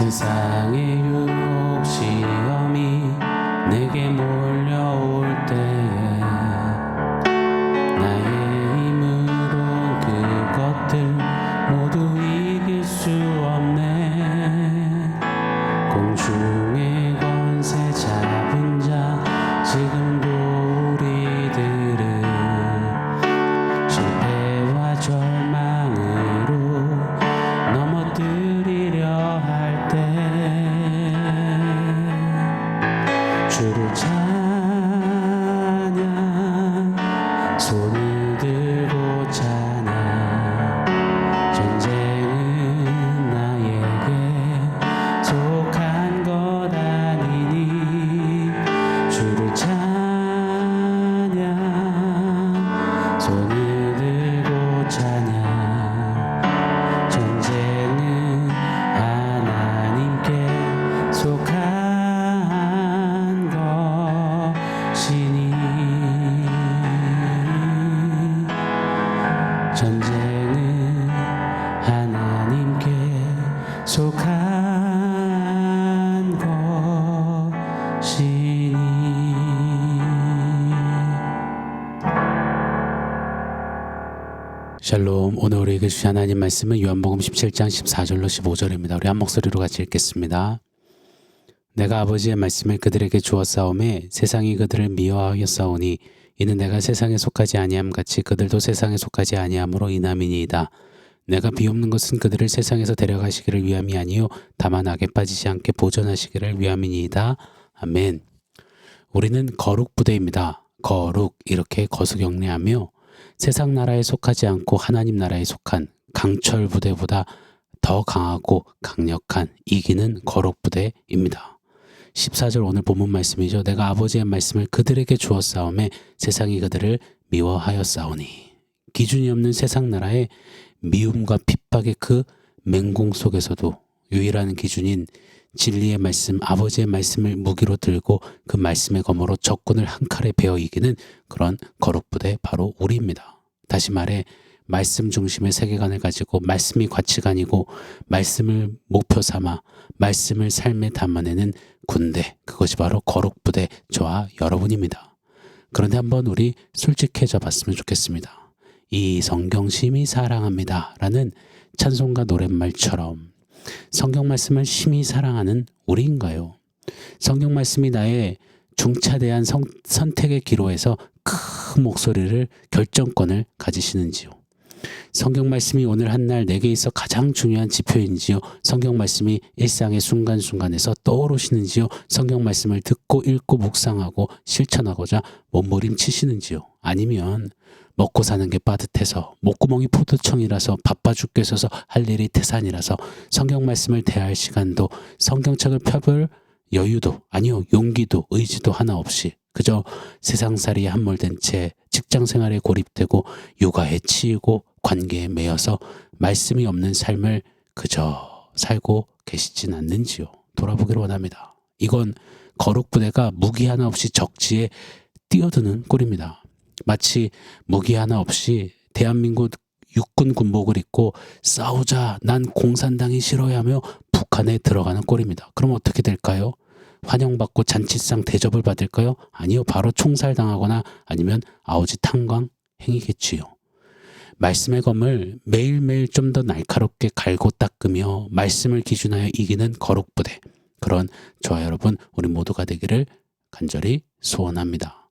세상의 유혹 시험이 내게 몰려올 때에 나의 힘으로 그것들 모두 이길 수 없네. 공중의 권세 잡은 자 지금도 우리들을 실패와 절망으로 넘어뜨리려 할 때 주를 찬양 손을 들고 찬양 전쟁은 나에게 속한 것 아니니 주를 찬양 손을 들고 찬양 전쟁은 하나님께 속한 것이니 전쟁은 하나님께 속한 것이니. 샬롬. 오늘 우리에게 주신 하나님 말씀은 요한복음 17장 14절로 15절입니다. 우리 한 목소리로 같이 읽겠습니다. 내가 아버지의 말씀을 그들에게 주었사오매 세상이 그들을 미워하였사오니 이는 내가 세상에 속하지 아니함 같이 그들도 세상에 속하지 아니함으로 인함이니이다. 내가 비옵는 것은 그들을 세상에서 데려가시기를 위함이 아니요 다만 악에 빠지지 않게 보존하시기를 위함이니이다. 아멘. 우리는 거룩 부대입니다. 거룩, 이렇게 거수경례하며 세상 나라에 속하지 않고 하나님 나라에 속한 강철 부대보다 더 강하고 강력한 이기는 거룩 부대입니다. 14절 오늘 본문 말씀이죠. 내가 아버지의 말씀을 그들에게 주었사오매 세상이 그들을 미워하였사오니. 기준이 없는 세상 나라의 미움과 핍박의 그 맹공 속에서도 유일한 기준인 진리의 말씀, 아버지의 말씀을 무기로 들고 그 말씀의 검으로 적군을 한 칼에 베어 이기는 그런 거룩부대 바로 우리입니다. 다시 말해 말씀 중심의 세계관을 가지고 말씀이 가치관이고 말씀을 목표 삼아 말씀을 삶에 담아내는 군대, 그것이 바로 거룩부대 저와 여러분입니다. 그런데 한번 우리 솔직해져 봤으면 좋겠습니다. 이 성경 심히 사랑합니다 라는 찬송가 노랫말처럼 성경 말씀을 심히 사랑하는 우리인가요? 성경 말씀이 나의 중차대한 선택의 기로에서 큰 목소리를 결정권을 가지시는지요? 성경 말씀이 오늘 한날 내게 있어 가장 중요한 지표인지요? 성경 말씀이 일상의 순간순간에서 떠오르시는지요? 성경 말씀을 듣고 읽고 묵상하고 실천하고자 몸부림치시는지요? 아니면 먹고 사는 게 빠듯해서 목구멍이 포도청이라서 바빠 죽겠어서 할 일이 태산이라서 성경 말씀을 대할 시간도 성경책을 펴볼 여유도 아니요 용기도 의지도 하나 없이 그저 세상살이에 함몰된 채 직장생활에 고립되고 육아에 치이고 관계에 매여서 말씀이 없는 삶을 그저 살고 계시진 않는지요? 돌아보기를 원합니다. 이건 거룩부대가 무기 하나 없이 적지에 뛰어드는 꼴입니다. 마치 무기 하나 없이 대한민국 육군 군복을 입고 싸우자 난 공산당이 싫어야 하며 북한에 들어가는 꼴입니다. 그럼 어떻게 될까요? 환영받고 잔치상 대접을 받을까요? 아니요. 바로 총살당하거나 아니면 아우지 탄광 행위겠지요. 말씀의 검을 매일매일 좀 더 날카롭게 갈고 닦으며 말씀을 기준하여 이기는 거룩부대. 그런 저와 여러분 우리 모두가 되기를 간절히 소원합니다.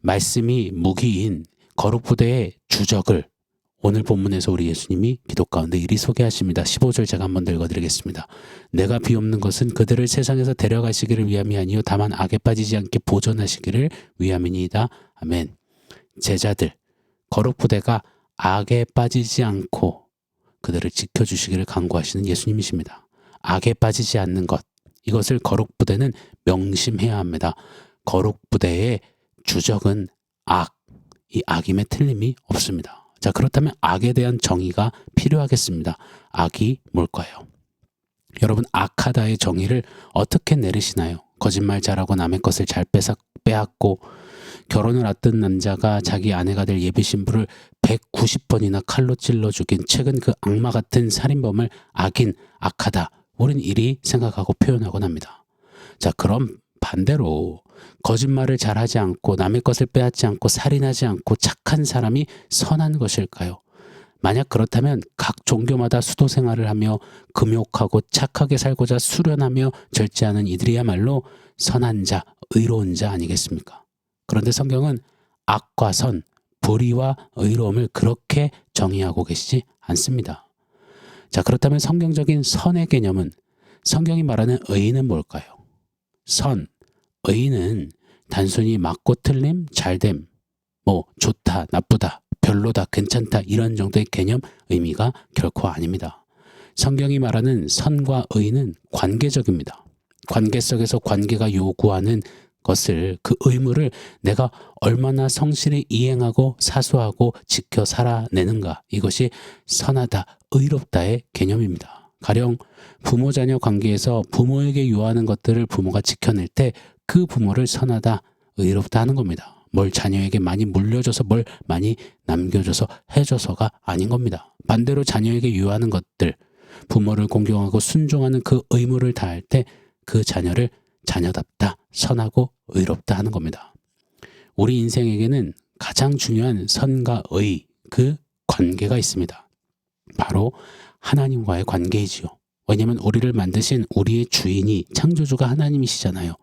말씀이 무기인 거룩부대의 주적을 오늘 본문에서 우리 예수님이 기도 가운데 이리 소개하십니다. 15절 제가 한번 읽어드리겠습니다. 내가 비옵는 것은 그들을 세상에서 데려가시기를 위함이 아니요 다만 악에 빠지지 않게 보존하시기를 위함이니이다. 아멘. 제자들, 거룩부대가 악에 빠지지 않고 그들을 지켜주시기를 간구하시는 예수님이십니다. 악에 빠지지 않는 것, 이것을 거룩부대는 명심해야 합니다. 거룩부대의 주적은 악, 이 악임에 틀림이 없습니다. 자, 그렇다면 악에 대한 정의가 필요하겠습니다. 악이 뭘까요? 여러분, 악하다의 정의를 어떻게 내리시나요? 거짓말 잘하고 남의 것을 잘 빼앗고 결혼을 앞둔 남자가 자기 아내가 될 예비 신부를 190번이나 칼로 찔러 죽인 최근 그 악마 같은 살인범을 악인, 악하다, 우린 이리 생각하고 표현하곤 합니다. 자, 그럼 반대로 거짓말을 잘하지 않고 남의 것을 빼앗지 않고 살인하지 않고 착한 사람이 선한 것일까요? 만약 그렇다면 각 종교마다 수도 생활을 하며 금욕하고 착하게 살고자 수련하며 절제하는 이들이야말로 선한 자, 의로운 자 아니겠습니까? 그런데 성경은 악과 선, 불의와 의로움을 그렇게 정의하고 계시지 않습니다. 자, 그렇다면 성경적인 선의 개념은, 성경이 말하는 의는 뭘까요? 선, 의는 단순히 맞고 틀림, 잘됨, 좋다, 나쁘다, 별로다, 괜찮다 이런 정도의 개념, 의미가 결코 아닙니다. 성경이 말하는 선과 의는 관계적입니다. 관계 속에서 관계가 요구하는 것을, 그 의무를 내가 얼마나 성실히 이행하고 사수하고 지켜 살아내는가, 이것이 선하다, 의롭다의 개념입니다. 가령 부모 자녀 관계에서 부모에게 요하는 것들을 부모가 지켜낼 때 그 부모를 선하다, 의롭다 하는 겁니다. 뭘 자녀에게 많이 물려줘서, 뭘 많이 남겨줘서 해줘서가 아닌 겁니다. 반대로 자녀에게 요하는 것들, 부모를 공경하고 순종하는 그 의무를 다할 때 그 자녀를 자녀답다, 선하고 의롭다 하는 겁니다. 우리 인생에게는 가장 중요한 선과 의, 그 관계가 있습니다. 바로 하나님과의 관계이지요. 왜냐하면 우리를 만드신 우리의 주인이, 창조주가 하나님이시잖아요.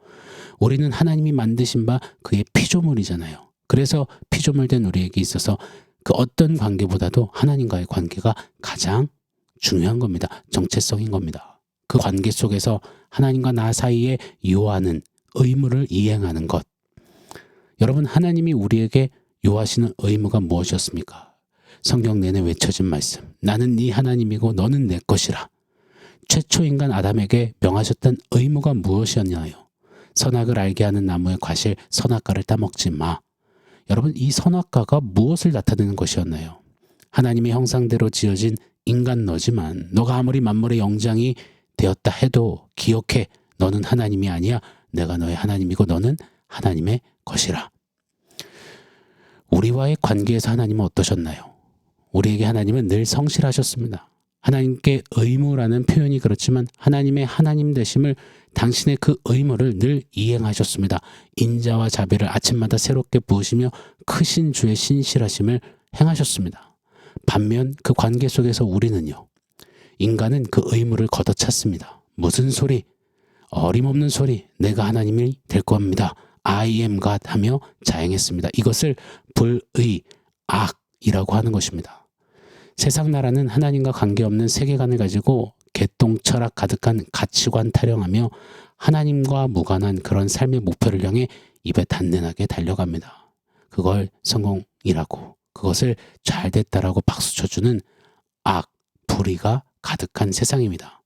우리는 하나님이 만드신 바 그의 피조물이잖아요. 그래서 피조물된 우리에게 있어서 그 어떤 관계보다도 하나님과의 관계가 가장 중요한 겁니다. 정체성인 겁니다. 그 관계 속에서 하나님과 나 사이에 요하는 의무를 이행하는 것. 여러분, 하나님이 우리에게 요하시는 의무가 무엇이었습니까? 성경 내내 외쳐진 말씀. 나는 네 하나님이고 너는 내 것이라. 최초 인간 아담에게 명하셨던 의무가 무엇이었나요? 선악을 알게 하는 나무의 과실 선악과를 따먹지 마. 여러분, 이 선악과가 무엇을 나타내는 것이었나요? 하나님의 형상대로 지어진 인간 너지만 너가 아무리 만물의 영장이 되었다 해도 기억해, 너는 하나님이 아니야. 내가 너의 하나님이고 너는 하나님의 것이라. 우리와의 관계에서 하나님은 어떠셨나요? 우리에게 하나님은 늘 성실하셨습니다. 하나님께 의무라는 표현이 그렇지만 하나님의 하나님 되심을, 당신의 그 의무를 늘 이행하셨습니다. 인자와 자비를 아침마다 새롭게 부으시며 크신 주의 신실하심을 행하셨습니다. 반면 그 관계 속에서 우리는요, 인간은 그 의무를 걷어찼습니다. 무슨 소리? 어림없는 소리. 내가 하나님이 될 겁니다. I am God 하며 자행했습니다. 이것을 불의, 악이라고 하는 것입니다. 세상 나라는 하나님과 관계없는 세계관을 가지고 개똥 철학 가득한 가치관 타령하며 하나님과 무관한 그런 삶의 목표를 향해 입에 단단하게 달려갑니다. 그걸 성공이라고, 그것을 잘 됐다라고 박수 쳐주는 악, 불의가 가득한 세상입니다.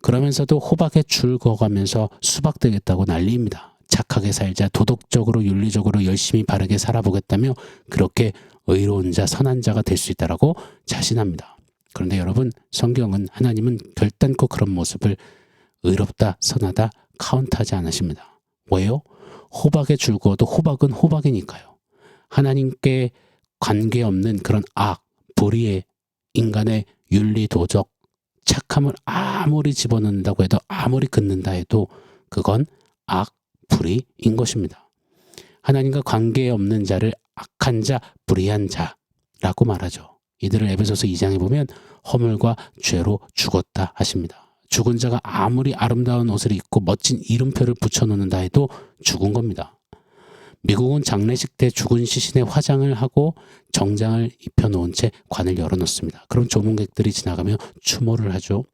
그러면서도 호박에 줄 그어가면서 수박 되겠다고 난리입니다. 착하게 살자, 도덕적으로 윤리적으로 열심히 바르게 살아보겠다며 그렇게 의로운 자, 선한 자가 될 수 있다라고 자신합니다. 그런데 여러분, 성경은, 하나님은 결단코 그런 모습을 의롭다, 선하다 카운트하지 않으십니다. 왜요? 호박에 줄 그어도 호박은 호박이니까요. 하나님께 관계없는 그런 악, 불의의 인간의 윤리, 도적, 착함을 아무리 집어넣는다고 해도, 아무리 긋는다 해도 그건 악, 불의인 것입니다. 하나님과 관계없는 자를 악한 자, 불의한 자라고 말하죠. 이들을 에베소서 2장에 보면 허물과 죄로 죽었다 하십니다. 죽은 자가 아무리 아름다운 옷을 입고 멋진 이름표를 붙여놓는다 해도 죽은 겁니다. 미국은 장례식 때 죽은 시신의 화장을 하고 정장을 입혀놓은 채 관을 열어놓습니다. 그럼 조문객들이 지나가며 추모를 하죠.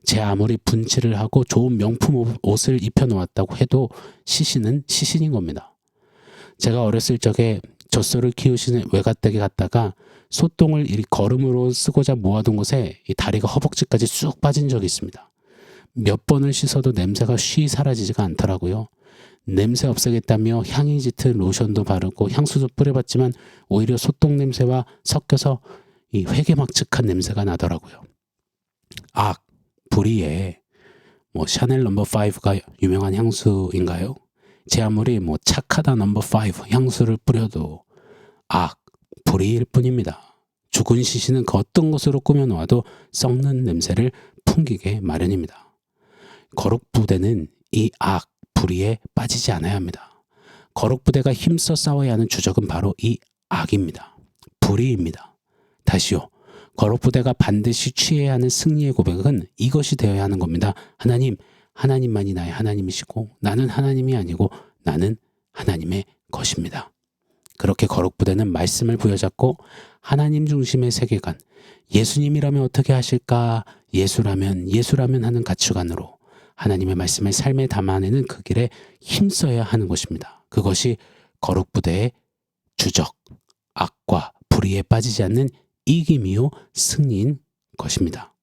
제 아무리 분칠을 하고 좋은 명품 옷을 입혀놓았다고 해도 시신은 시신인 겁니다. 제가 어렸을 적에 젖소를 키우시는 외가댁에 갔다가 소똥을 이 거름으로 쓰고자 모아둔 곳에 이 다리가 허벅지까지 쑥 빠진 적이 있습니다. 몇 번을 씻어도 냄새가 쉬 사라지지가 않더라고요. 냄새 없애겠다며 향이 짙은 로션도 바르고 향수도 뿌려봤지만 오히려 소똥 냄새와 섞여서 이 회개막측한 냄새가 나더라고요. 악, 불의에 샤넬 넘버 5가 유명한 향수인가요? 제 아무리 착하다 넘버 5 향수를 뿌려도 악, 불의일 뿐입니다. 죽은 시신은 그 어떤 것으로 꾸며놓아도 썩는 냄새를 풍기게 마련입니다. 거룩 부대는 이 악, 불의에 빠지지 않아야 합니다. 거룩 부대가 힘써 싸워야 하는 주적은 바로 이 악입니다. 불의입니다. 다시요. 거룩 부대가 반드시 취해야 하는 승리의 고백은 이것이 되어야 하는 겁니다. 하나님, 하나님만이 나의 하나님이시고 나는 하나님이 아니고 나는 하나님의 것입니다. 그렇게 거룩 부대는 말씀을 부여잡고 하나님 중심의 세계관, 예수님이라면 어떻게 하실까, 예수라면 하는 가치관으로 하나님의 말씀을 삶에 담아내는 그 길에 힘써야 하는 것입니다. 그것이 거룩 부대의 주적, 악과 불의에 빠지지 않는 이김이요 승리인 것입니다.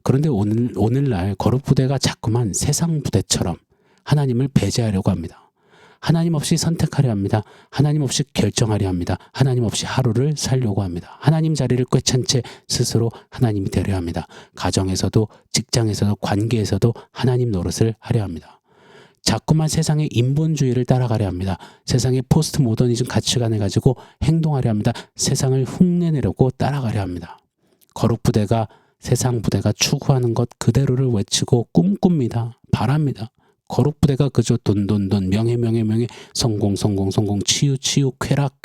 그런데 오늘날 거룩 부대가 자꾸만 세상 부대처럼 하나님을 배제하려고 합니다. 하나님 없이 선택하려 합니다. 하나님 없이 결정하려 합니다. 하나님 없이 하루를 살려고 합니다. 하나님 자리를 꿰찬 채 스스로 하나님이 되려 합니다. 가정에서도 직장에서도 관계에서도 하나님 노릇을 하려 합니다. 자꾸만 세상의 인본주의를 따라가려 합니다. 세상의 포스트 모더니즘 가치관을 가지고 행동하려 합니다. 세상을 흉내내려고 따라가려 합니다. 거룩 부대가 세상 부대가 추구하는 것 그대로를 외치고 꿈꿉니다. 바랍니다. 거룩 부대가 그저 돈, 명예, 성공, 치유, 쾌락,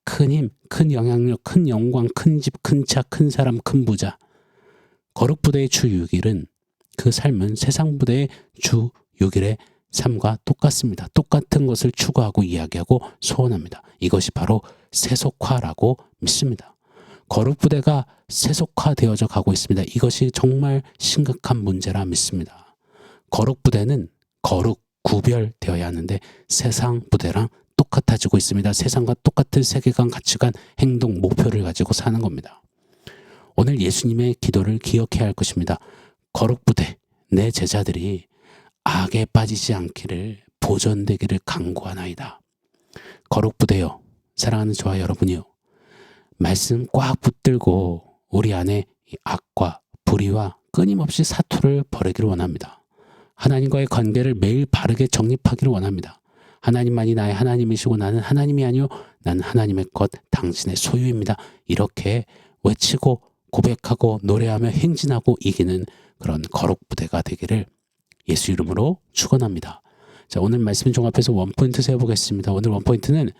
큰 힘, 큰 영향력, 큰 영광, 큰 집, 큰 차, 큰 사람, 큰 부자. 거룩 부대의 주 6일은 그 삶은 세상 부대의 주 6일의 삶과 똑같습니다. 똑같은 것을 추구하고 이야기하고 소원합니다. 이것이 바로 세속화라고 믿습니다. 거룩 부대가 세속화되어져 가고 있습니다. 이것이 정말 심각한 문제라 믿습니다. 거룩 부대는 거룩, 구별되어야 하는데 세상 부대랑 똑같아지고 있습니다. 세상과 똑같은 세계관, 가치관, 행동, 목표를 가지고 사는 겁니다. 오늘 예수님의 기도를 기억해야 할 것입니다. 거룩 부대, 내 제자들이 악에 빠지지 않기를 보존되기를 간구하나이다. 거룩 부대요, 사랑하는 저와 여러분이요, 말씀 꽉 붙들고 우리 안에 이 악과 불의와 끊임없이 사투를 벌이기를 원합니다. 하나님과의 관계를 매일 바르게 정립하기를 원합니다. 하나님만이 나의 하나님이시고 나는 하나님이 아니요 나는 하나님의 것, 당신의 소유입니다. 이렇게 외치고 고백하고 노래하며 행진하고 이기는 그런 거룩 부대가 되기를 예수 이름으로 축원합니다. 자, 오늘 말씀 종합해서 원포인트 세워보겠습니다. 오늘 원포인트는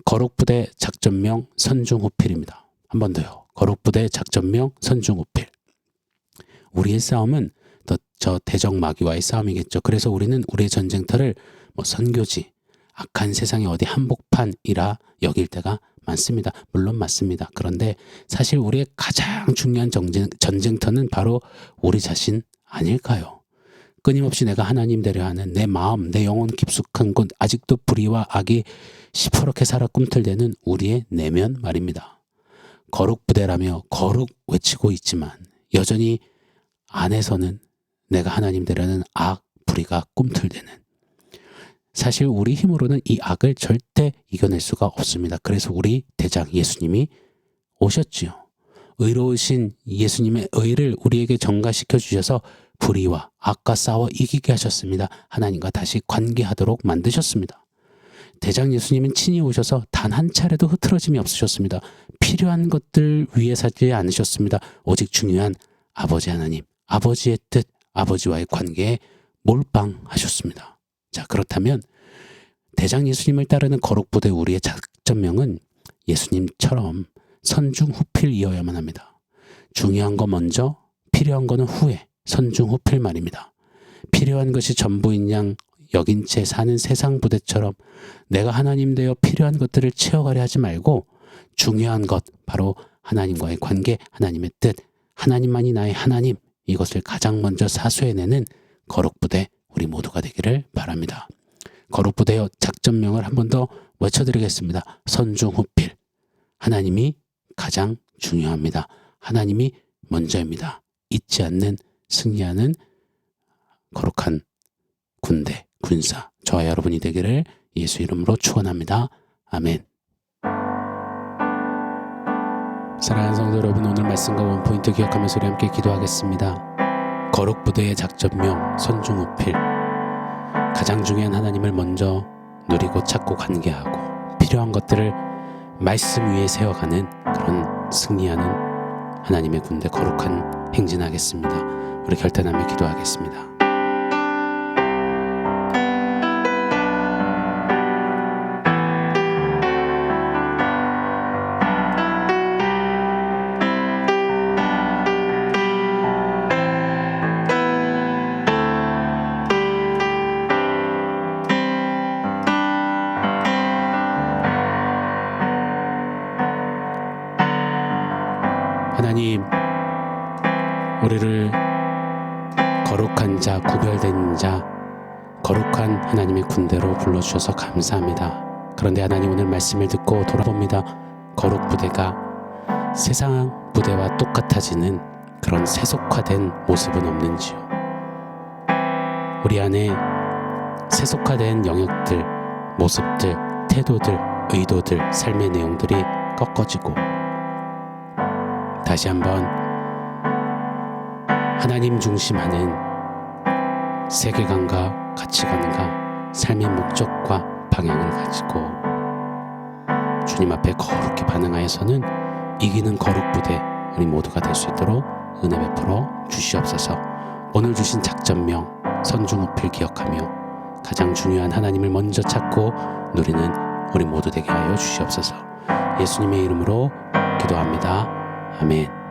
거룩 부대 작전명 선중후필입니다. 한 번 더요. 거룩 부대 작전명 선중후필. 우리의 싸움은 저 대적 마귀와의 싸움이겠죠. 그래서 우리는 우리의 전쟁터를 선교지, 악한 세상의 어디 한복판이라 여길 때가 많습니다. 물론 맞습니다. 그런데 사실 우리의 가장 중요한 전쟁터는 바로 우리 자신 아닐까요? 끊임없이 내가 하나님 되려 하는 내 마음, 내 영혼 깊숙한 곳, 아직도 불의와 악이 시퍼렇게 살아 꿈틀대는 우리의 내면 말입니다. 거룩 부대라며 거룩 외치고 있지만 여전히 안에서는 내가 하나님 되려는 악, 불의가 꿈틀대는, 사실 우리 힘으로는 이 악을 절대 이겨낼 수가 없습니다. 그래서 우리 대장 예수님이 오셨지요. 의로우신 예수님의 의를 우리에게 전가시켜 주셔서 불의와 악과 싸워 이기게 하셨습니다. 하나님과 다시 관계하도록 만드셨습니다. 대장 예수님은 친히 오셔서 단 한 차례도 흐트러짐이 없으셨습니다. 필요한 것들 위해 살지 않으셨습니다. 오직 중요한 아버지 하나님, 아버지의 뜻, 아버지와의 관계에 몰빵하셨습니다. 자, 그렇다면 대장 예수님을 따르는 거룩부대 우리의 작전명은 예수님처럼 선중후필이어야만 합니다. 중요한 거 먼저, 필요한 거는 후에, 선중후필 말입니다. 필요한 것이 전부인 양 여긴 채 사는 세상 부대처럼 내가 하나님 되어 필요한 것들을 채워가려 하지 말고 중요한 것, 바로 하나님과의 관계, 하나님의 뜻, 하나님만이 나의 하나님, 이것을 가장 먼저 사수해내는 거룩부대 우리 모두가 되기를 바랍니다. 거룩부대의 작전명을 한 번 더 외쳐드리겠습니다. 선중후필. 하나님이 가장 중요합니다. 하나님이 먼저입니다. 잊지 않는, 승리하는 거룩한 군대, 군사, 저와 여러분이 되기를 예수 이름으로 축원합니다. 아멘. 사랑하는 성도 여러분, 오늘 말씀과 원포인트 기억하면서 우리 함께 기도하겠습니다. 거룩부대의 작전명 선중후필. 가장 중요한 하나님을 먼저 누리고 찾고 관계하고 필요한 것들을 말씀 위에 세워가는 그런 승리하는 하나님의 군대, 거룩한 행진하겠습니다. 우리 결단하며 기도하겠습니다. 하나님, 우리를 거룩한 자, 구별된 자, 거룩한 하나님의 군대로 불러주셔서 감사합니다. 그런데 하나님, 오늘 말씀을 듣고 돌아봅니다. 거룩 부대가 세상 부대와 똑같아지는 그런 세속화된 모습은 없는지요? 우리 안에 세속화된 영역들, 모습들, 태도들, 의도들, 삶의 내용들이 꺾어지고 다시 한번 하나님 중심하는 세계관과 가치관과 삶의 목적과 방향을 가지고 주님 앞에 거룩히 반응하여서는 이기는 거룩 부대 우리 모두가 될 수 있도록 은혜 베풀어 주시옵소서. 오늘 주신 작전명 선중호필 기억하며 가장 중요한 하나님을 먼저 찾고 누리는 우리 모두 되게 하여 주시옵소서. 예수님의 이름으로 기도합니다. 아멘.